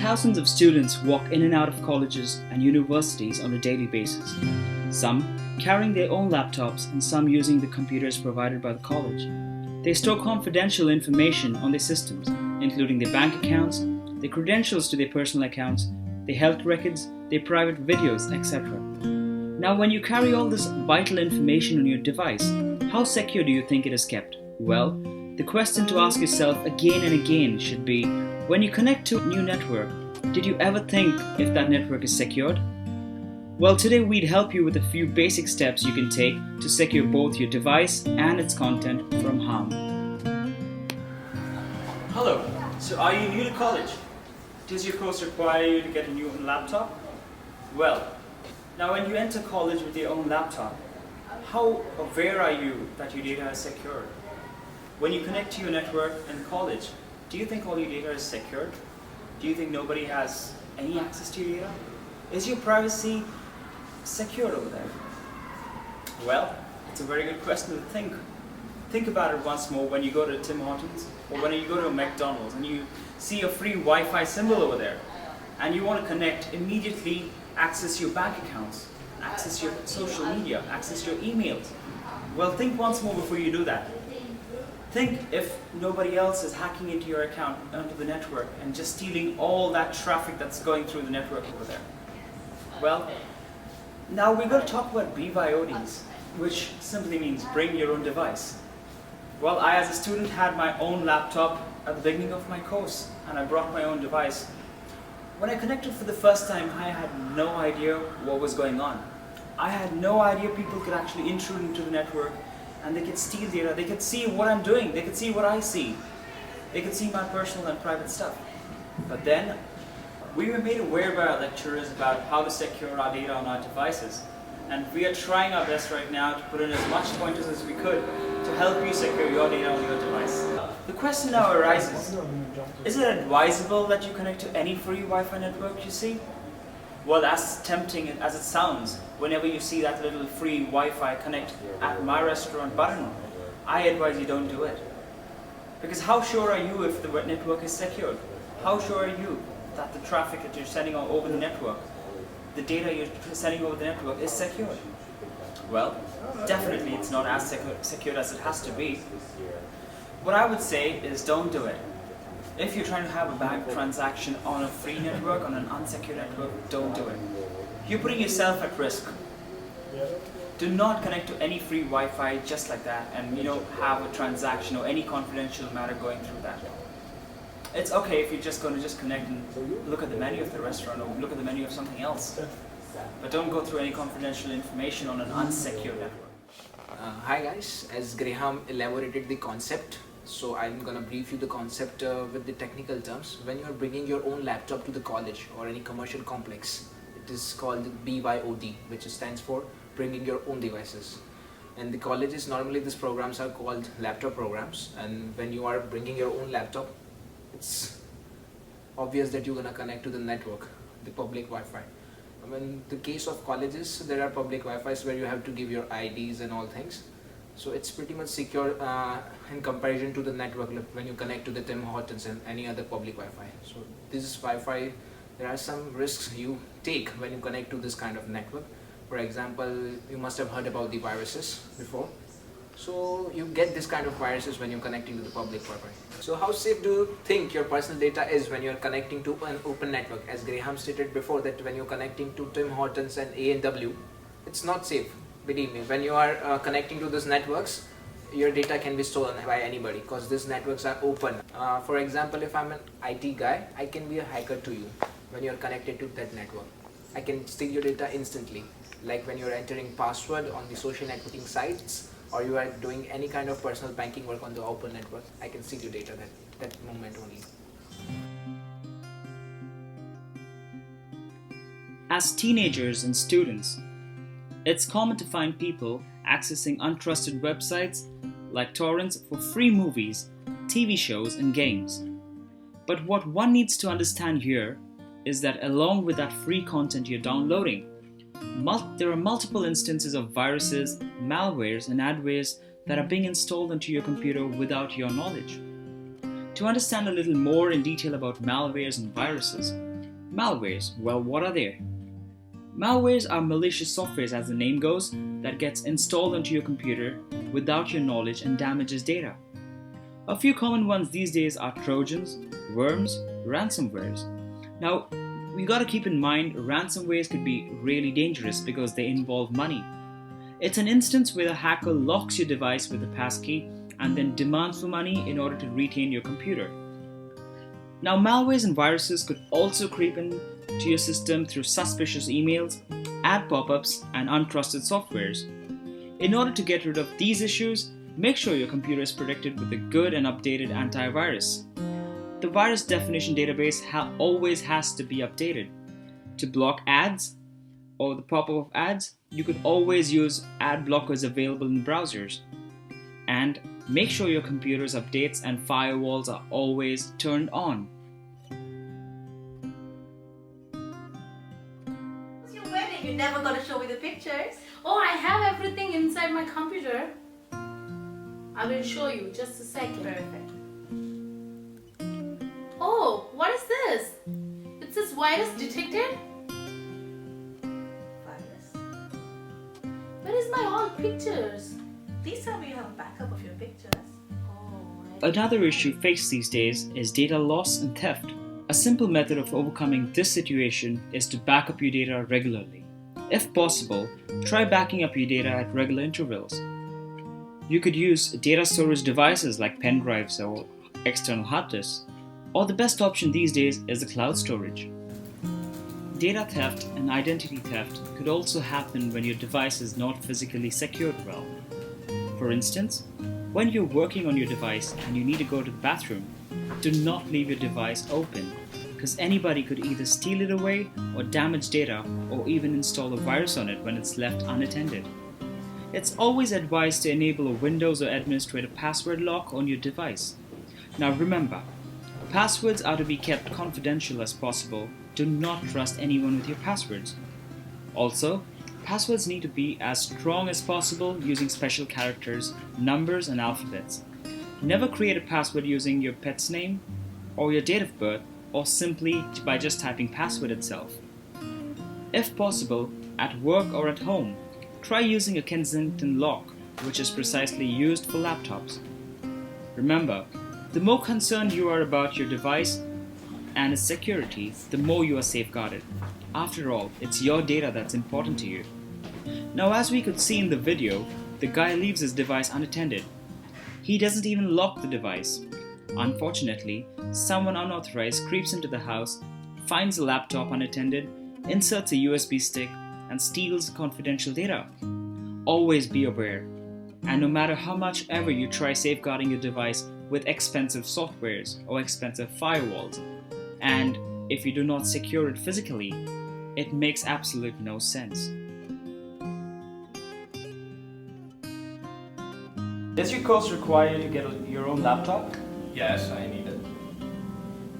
Thousands of students walk in and out of colleges and universities on a daily basis, some carrying their own laptops and some using the computers provided by the college. They store confidential information on their systems, including their bank accounts, their credentials to their personal accounts, their health records, their private videos, etc. Now, when you carry all this vital information on your device, how secure do you think it is kept? Well, the question to ask yourself again and again should be, when you connect to a new network, did you ever think if that network is secured? Well, today we'd help you with a few basic steps you can take to secure both your device and its content from harm. Hello, so are you new to college? Does your course require you to get a new laptop? Well, now when you enter college with your own laptop, how aware are you that your data is secured? When you connect to your network in college, do you think all your data is secured? Do you think nobody has any access to your data? Is your privacy secured over there? Well, it's a very good question to think. Think about it once more when you go to Tim Hortons or when you go to a McDonald's and you see a free Wi-Fi symbol over there and you want to connect, immediately access your bank accounts, access your social media, access your emails. Well, think once more before you do that. Think if nobody else is hacking into your account, onto the network, and just stealing all that traffic that's going through the network over there. Well, now we're going to talk about BYODs, which simply means bring your own device. Well, I as a student had my own laptop at the beginning of my course, and I brought my own device. When I connected for the first time, I had no idea what was going on. I had no idea people could actually intrude into the network and they could steal data. They could see what I'm doing. They could see what I see. They could see my personal and private stuff. But then, we were made aware by our lecturers about how to secure our data on our devices. And we are trying our best right now to put in as much pointers as we could to help you secure your data on your device. The question now arises, is it advisable that you connect to any free Wi-Fi network you see? Well, as tempting as it sounds, whenever you see that little free Wi-Fi connect at my restaurant button, I advise you don't do it. Because how sure are you if the network is secured? How sure are you that the traffic that you're sending over the network, the data you're sending over the network is secured? Well, definitely it's not as secured as it has to be. What I would say is don't do it. If you're trying to have a bank transaction on a free network, on an unsecured network, don't do it. You're putting yourself at risk. Do not connect to any free Wi-Fi just like that and have a transaction or any confidential matter going through that. It's okay if you're just going to just connect and look at the menu of the restaurant or look at the menu of something else. But don't go through any confidential information on an unsecured network. Hi guys, as Graham elaborated the concept, so I'm gonna brief you the concept with the technical terms. When you're bringing your own laptop to the college or any commercial complex, it is called BYOD, which stands for bringing your own devices. And the colleges, normally these programs are called laptop programs, and when you are bringing your own laptop, it's obvious that you're gonna connect to the network, the public Wi-Fi. In the case of colleges, there are public Wi-Fi's where you have to give your IDs and all things. So it's pretty much secure in comparison to the network when you connect to the Tim Hortons and any other public Wi-Fi. So this Wi-Fi, there are some risks you take when you connect to this kind of network. For example, you must have heard about the viruses before. So you get this kind of viruses when you're connecting to the public Wi-Fi. So how safe do you think your personal data is when you're connecting to an open network? As Graham stated before, that when you're connecting to Tim Hortons and A&W, it's not safe. Believe me, when you are connecting to these networks, your data can be stolen by anybody because these networks are open. For example, if I'm an IT guy, I can be a hacker to you when you're connected to that network. I can steal your data instantly, like when you're entering password on the social networking sites or you are doing any kind of personal banking work on the open network, I can steal your data that moment only. As teenagers and students, it's common to find people accessing untrusted websites like torrents for free movies, TV shows, and games. But what one needs to understand here is that along with that free content you're downloading, there are multiple instances of viruses, malwares, and adwares that are being installed onto your computer without your knowledge. To understand a little more in detail about malwares and viruses, Malwares, well, what are they? Malwares are malicious softwares, as the name goes, that gets installed onto your computer without your knowledge and damages data. A few common ones these days are Trojans, worms, ransomwares. Now, we gotta keep in mind ransomwares could be really dangerous because they involve money. It's an instance where the hacker locks your device with a passkey and then demands for money in order to retain your computer. Now, malwares and viruses could also creep into your system through suspicious emails, ad pop-ups, and untrusted softwares. In order to get rid of these issues, make sure your computer is protected with a good and updated antivirus. The virus definition database always has to be updated. To block ads or the pop-up of ads, you could always use ad blockers available in browsers. And make sure your computer's updates and firewalls are always turned on. It's your wedding. You're never gonna show me the pictures. Oh, I have everything inside my computer. I will show you, just a second. Perfect. Oh, what is this? It says virus detected? Virus. Where is my all pictures? Please tell me you have a backup of your pictures. Oh, Another issue faced these days is data loss and theft. A simple method of overcoming this situation is to back up your data regularly. If possible, try backing up your data at regular intervals. You could use data storage devices like pen drives or external hard disks, or the best option these days is the cloud storage. Data theft and identity theft could also happen when your device is not physically secured well. For instance, when you're working on your device and you need to go to the bathroom, do not leave your device open, because anybody could either steal it away or damage data or even install a virus on it when it's left unattended. It's always advised to enable a Windows or administrator password lock on your device. Now remember, passwords are to be kept confidential as possible. Do not trust anyone with your passwords. Also, passwords need to be as strong as possible using special characters, numbers, and alphabets. Never create a password using your pet's name or your date of birth, or simply by just typing password itself. If possible, at work or at home, try using a Kensington lock, which is precisely used for laptops. Remember, the more concerned you are about your device and its security, the more you are safeguarded. After all, it's your data that's important to you. Now, as we could see in the video, the guy leaves his device unattended. He doesn't even lock the device. Unfortunately, someone unauthorized creeps into the house, finds the laptop unattended, inserts a USB stick, and steals confidential data. Always be aware, and no matter how much ever you try safeguarding your device with expensive softwares or expensive firewalls, and if you do not secure it physically, it makes absolute no sense. Does your course require you to get your own laptop? Yes, I need it.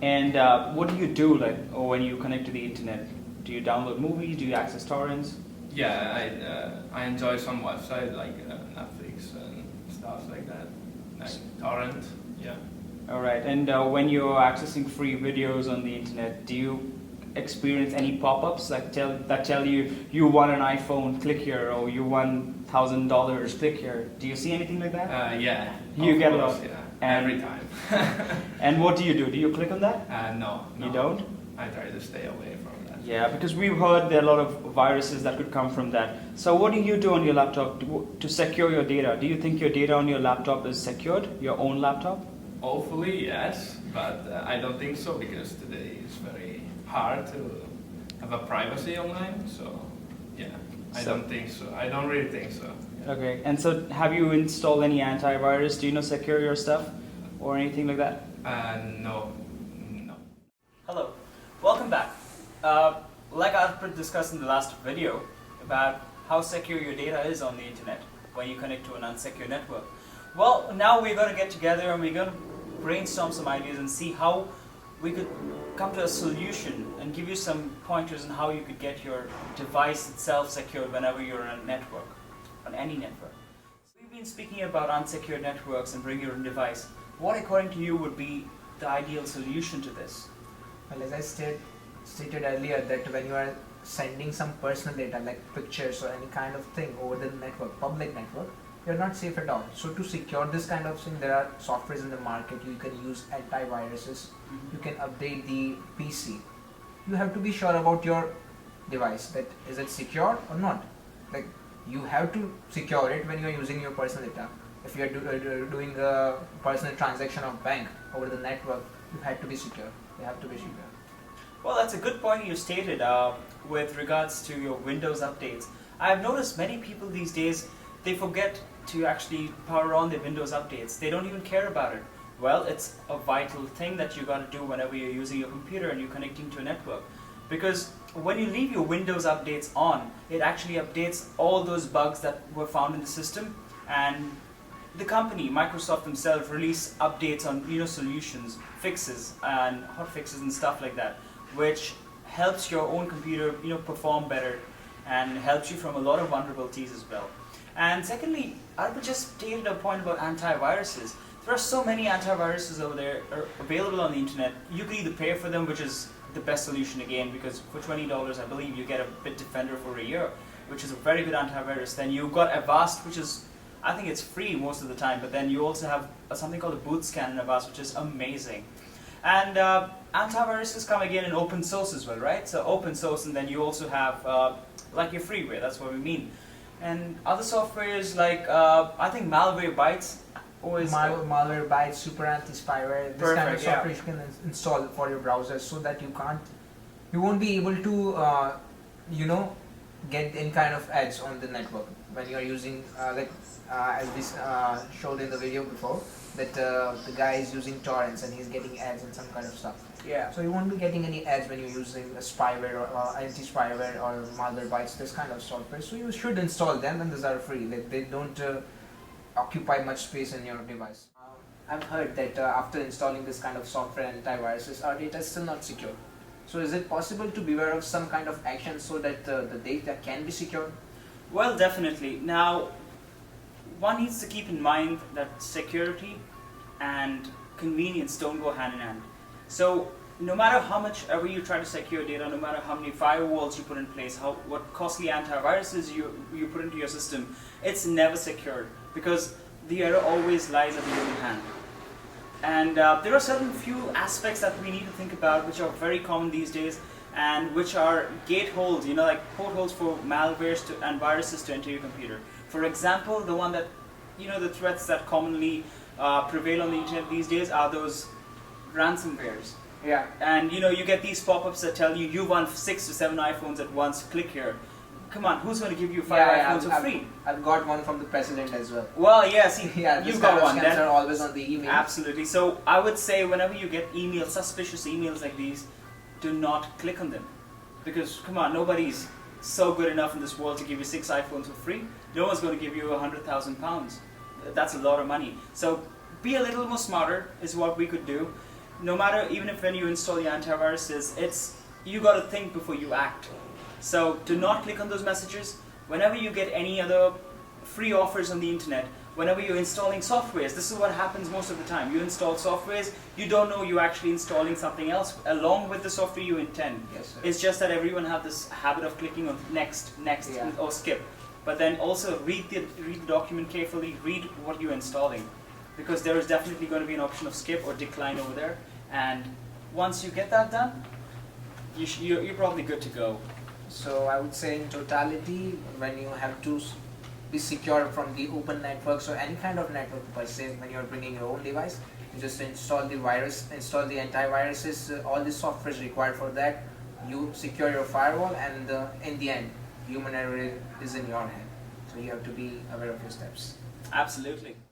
And what do you do when you connect to the internet? Do you download movies? Do you access torrents? Yeah, I enjoy some websites like Netflix and stuff like that, like torrent. Yeah. All right. And when you're accessing free videos on the internet, do you experience any pop-ups that tell you you won an iPhone? Click here, or you won $1,000? Click here. Do you see anything like that? Yeah. You get a course, lot. Yeah. And- Every time. And what do? Do you click on that? No. You don't? I try to stay away from that. Yeah, because we've heard there are a lot of viruses that could come from that. So what do you do on your laptop to secure your data? Do you think your data on your laptop is secured? Your own laptop? Hopefully, yes, but I don't think so because today is very hard to have a privacy online. So, yeah, I don't think so. I don't really think so. Okay, and so have you installed any antivirus? Do you know secure your stuff or anything like that? No. Hello, welcome back. Like I've discussed in the last video about how secure your data is on the internet when you connect to an unsecure network. Well, now we're going to get together and we're going to brainstorm some ideas and see how we could come to a solution and give you some pointers on how you could get your device itself secured whenever you're on a network, on any network. We've been speaking about unsecured networks and bring your own device. What, according to you, would be the ideal solution to this? Well, as I said, stated earlier that when you are sending some personal data like pictures or any kind of thing over the network, public network, you're not safe at all. So to secure this kind of thing, there are softwares in the market. You can use antiviruses. You can update the PC. You have to be sure about your device, that is it secure or not. Like, you have to secure it when you are using your personal data. If you are doing a personal transaction of bank over the network, you have to be secure. You have to be secure. Well, that's a good point you stated with regards to your Windows updates. I've noticed many people these days, they forget to actually power on their Windows updates. They don't even care about it. Well, it's a vital thing that you got to do whenever you're using your computer and you're connecting to a network. Because when you leave your Windows updates on, it actually updates all those bugs that were found in the system, and the company, Microsoft themselves, release updates on solutions, fixes, and hot fixes and stuff like that, which helps your own computer perform better and helps you from a lot of vulnerabilities as well. And secondly, Albert just stated a point about antiviruses. There are so many antiviruses over there available on the internet. You can either pay for them, which is the best solution again, because for $20 I believe you get a Bitdefender for a year, which is a very good antivirus. Then you've got Avast, which is, I think it's free most of the time, but then you also have something called a boot scan in Avast, which is amazing. And antiviruses come again in open source as well, right? So open source, and then you also have like your freeware, that's what we mean. And other softwares like, I think Malwarebytes, Malwarebytes, Super Anti-Spyware, this kind of Perfect, software you can install for your browser, so that you won't be able to get any kind of ads on the network when you are using as we showed in the video before, that the guy is using torrents and he's getting ads and some kind of stuff. Yeah. So you won't be getting any ads when you're using a spyware or anti-spyware or Malwarebytes, this kind of software. So you should install them, and these are free. They don't occupy much space in your device. I've heard that after installing this kind of software and antiviruses, our data is still not secure. So is it possible to beware of some kind of action so that the data can be secured? Well, definitely. Now, one needs to keep in mind that security and convenience don't go hand in hand. So no matter how much ever you try to secure data, no matter how many firewalls you put in place, what costly antiviruses you put into your system, it's never secured, because the error always lies at the human hand. And there are certain few aspects that we need to think about, which are very common these days, and which are gateholes, like portholes for malwares and viruses to enter your computer. For example, the one that, the threats that commonly prevail on the internet these days are those ransomwares. Yeah. And you get these pop-ups that tell you won 6 to 7 iPhones at once, click here. Come on, who's going to give you 5 iPhones for free? I've got one from the president as well. Well, yeah, see, Yeah, you've got one then. are always on the email. Absolutely. So I would say whenever you get emails, suspicious emails like these, do not click on them. Because, come on, nobody's so good enough in this world to give you 6 iPhones for free. No one's going to give you £100,000. That's a lot of money. So be a little more smarter is what we could do. No matter, even if when you install the antiviruses, you got to think before you act. So do not click on those messages. Whenever you get any other free offers on the internet, whenever you're installing softwares, this is what happens most of the time. You install softwares, you don't know you're actually installing something else along with the software you intend. Yes, sir. It's just that everyone have this habit of clicking on next, Yeah. or skip. But then also read the document carefully, read what you're installing. Because there is definitely going to be an option of skip or decline over there. And once you get that done, you're probably good to go. So I would say in totality, when you have to be secure from the open networks or any kind of network per se, when you're bringing your own device, you just install the antiviruses, all the software is required for that. You secure your firewall, and in the end, human error is in your hand. So you have to be aware of your steps. Absolutely.